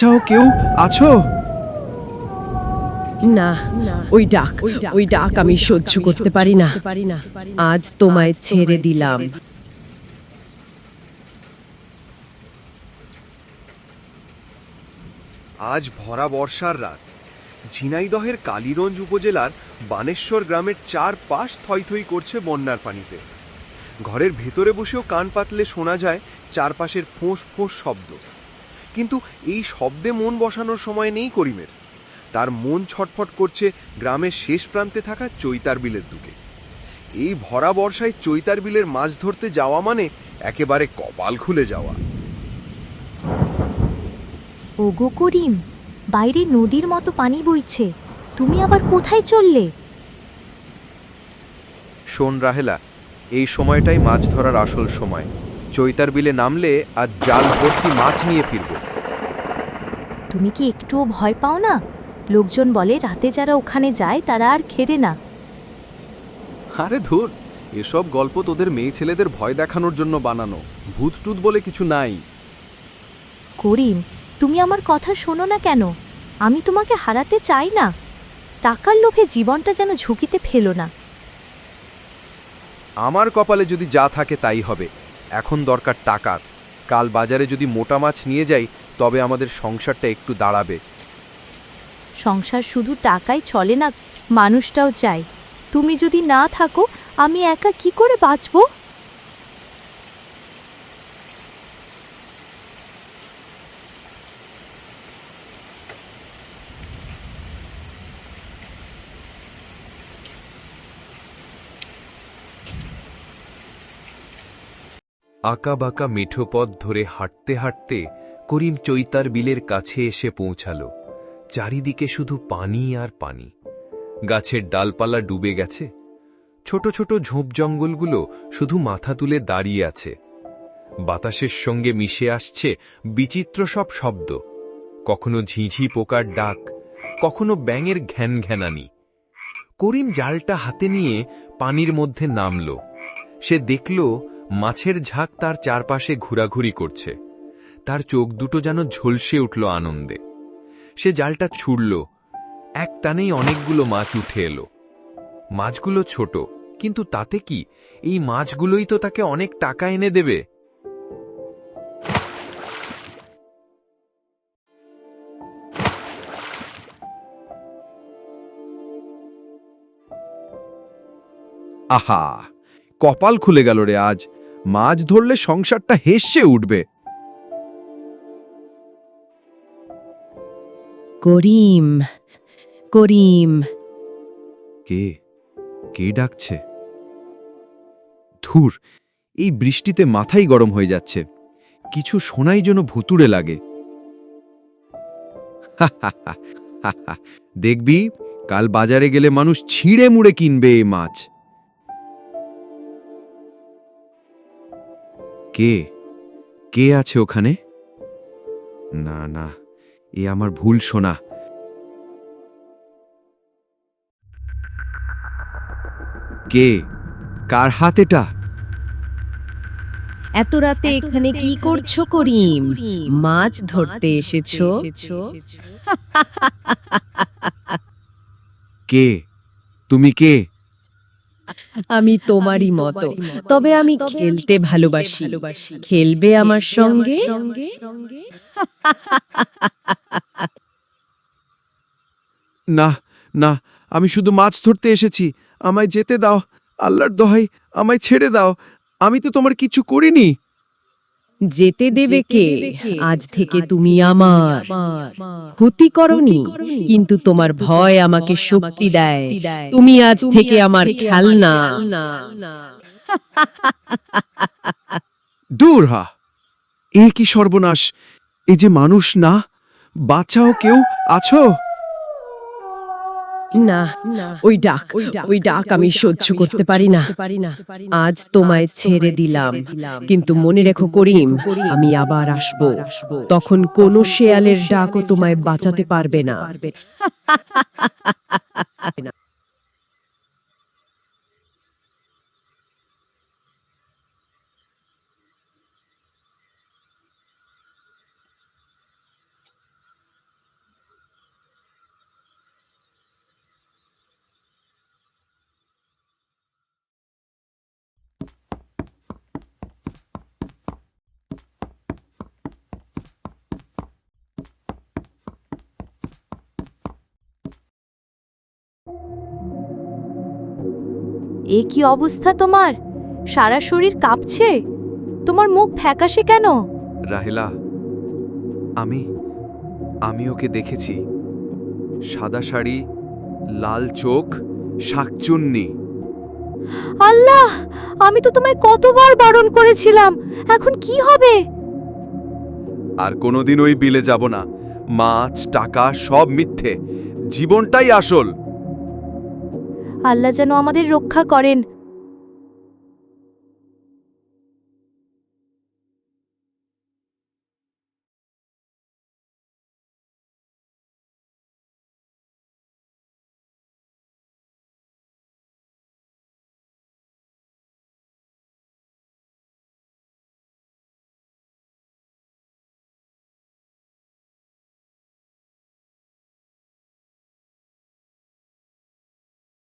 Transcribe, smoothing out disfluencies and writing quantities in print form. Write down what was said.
বাঁচাও, কেউ আছো? না, ওই ডাক আমি সহ্য করতে পারি না। আজ তোমায় ছেড়ে দিলাম। আজ ভরা বর্ষার রাত। ঝিনাইদহের কালীগঞ্জ উপজেলার বানেশ্বর গ্রামের চারপাশ থইথই করছে বন্যার পানিতে। ঘরের ভেতরে বসেও কান পাতলে শোনা যায় চারপাশের ফোঁস ফোঁস শব্দ। কিন্তু এই শব্দে মন বসানোর সময় নেই করিমের। তার মন ছটফট করছে গ্রামের শেষ প্রান্তে থাকা চৈতার বিলের দিকে। এই ভরা বর্ষায় চৈতার বিলের মাছ ধরতে যাওয়া মানে একেবারে কপাল খুলে যাওয়া। ওগো করিম, বাইরে নদীর মতো পানি বইছে, তুমি আবার কোথায় চললে? শোন রাহেলা, এই সময়টাই মাছ ধরার আসল সময়। চৈতার বিলে নামলে আজ জাল ভর্তি মাছ নিয়ে ফিরব। তুমি কি একটুও ভয় পাও না? লোকজন বলে রাতে যারা ওখানে যায় তারা আর খেরে না। আরে ধুর, এসব গল্প তোদের মেয়ে ছেলেদের ভয় দেখানোর জন্য বানানো। ভূত টুত বলে কিছু নাই। করিম, তুমি আমার কথা শোনো না কেন? আমি তোমাকে হারাতে চাই না। টাকার লোভে জীবনটা যেন ঝুঁকিতে ফেলো না। আমার কপালে যদি যা থাকে তাই হবে। এখন দরকার টাকার। কাল বাজারে যদি মোটা মাছ নিয়ে যাই তবে আমাদের সংসারটা একটু দাঁড়াবে। সংসার শুধু টাকাই চলে না, মানুষটাও চাই। তুমি যদি না থাকো আমি একা কি করে বাঁচব? আঁকা বাঁকা মেঠো পথ ধরে হাঁটতে হাঁটতে করিম চৈতার বিলের কাছে এসে পৌঁছালো। চারিদিকে শুধু পানি আর পানি। গাছের ডালপালা ডুবে গেছে। ছোট ছোট ঝোপ জঙ্গলগুলো শুধু মাথা তুলে দাঁড়িয়ে আছে। বাতাসের সঙ্গে মিশে আসছে বিচিত্র সব শব্দ। কখনো ঝিঁঝি পোকার ডাক, কখনো ব্যাঙের ঘ্যান ঘ্যানানি। করিম জালটা হাতে নিয়ে পানির মধ্যে নামল। সে দেখল মাছের ঝাঁক তার চারপাশে ঘোরাঘুরি করছে। তার চোখ দুটো যেন ঝলসে উঠল আনন্দে। সে জালটা ছুড়ল। এক টানেই অনেকগুলো মাছ উঠে এলো। মাছগুলো ছোট, কিন্তু তাতে কি, এই মাছগুলোই তো তাকে অনেক টাকা এনে দেবে। আহা, কপাল খুলে গেল রে আজ। মাছ ধরলে সংসারটা হেসে উঠবে। করিম, করিম। কে কে ডাকছে? ধুর, এই বৃষ্টিতে মাথাই গরম হয়ে যাচ্ছে। কিছু শোনাই যেন ভুতুড়ে লাগে। দেখবি, কাল বাজারে গেলে মানুষ ছিঁড়ে মুড়ে কিনবে এই মাছ। কে কে আছে ওখানে? না না, এ আমার ভুল শোনা। কে? কার হাত এটা? এত রাতে এখানে কি করছো করিম? মাছ ধরতে এসেছো? কে? তুমি কে? আমি তোমারই মতো, তবে আমি খেলতে ভালোবাসি। খেলবে আমার সঙ্গে? না না, আমি শুধু মাছ ধরতে এসেছি। আমায় যেতে দাও। আল্লাহর দোহাই, আমায় ছেড়ে দাও। আমি তো তোমার কিছু করিনি। যেতে দেবে কে? আজ থেকে তুমি আমার। ক্ষতি করনি, কিন্তু তোমার ভয় আমাকে শক্তি দেয়। তুমি আজ থেকে আমার খেলনা। দূর হা! এ কি সর্বনাশ! এ যে মানুষ না! বাঁচাও, কেউ আছো? না, ওই ডাক আমি সহ্য করতে পারি না। আজ তোমায় ছেড়ে দিলাম, কিন্তু মনে রেখো করিম, আমি আবার আসব। তখন কোনো শেয়ালের ডাকও তোমায় বাঁচাতে পারবে না। এ কি অবস্থা তোমার? সারা শরীর কাঁপছে, তোমার মুখ ফ্যাকাশে কেন? রাহেলা, আমি ওকে দেখেছি। সাদা শাড়ি, লাল চোখ, শাকচুন্নি। আল্লাহ, আমি তো তোমায় কতবার বারণ করেছিলাম, এখন কি হবে? আর কোনোদিন ওই বিলে যাব না। মাছ টাকা সব মিথ্যে, জীবনটাই আসল। আল্লাহ যেন আমাদের রক্ষা করেন।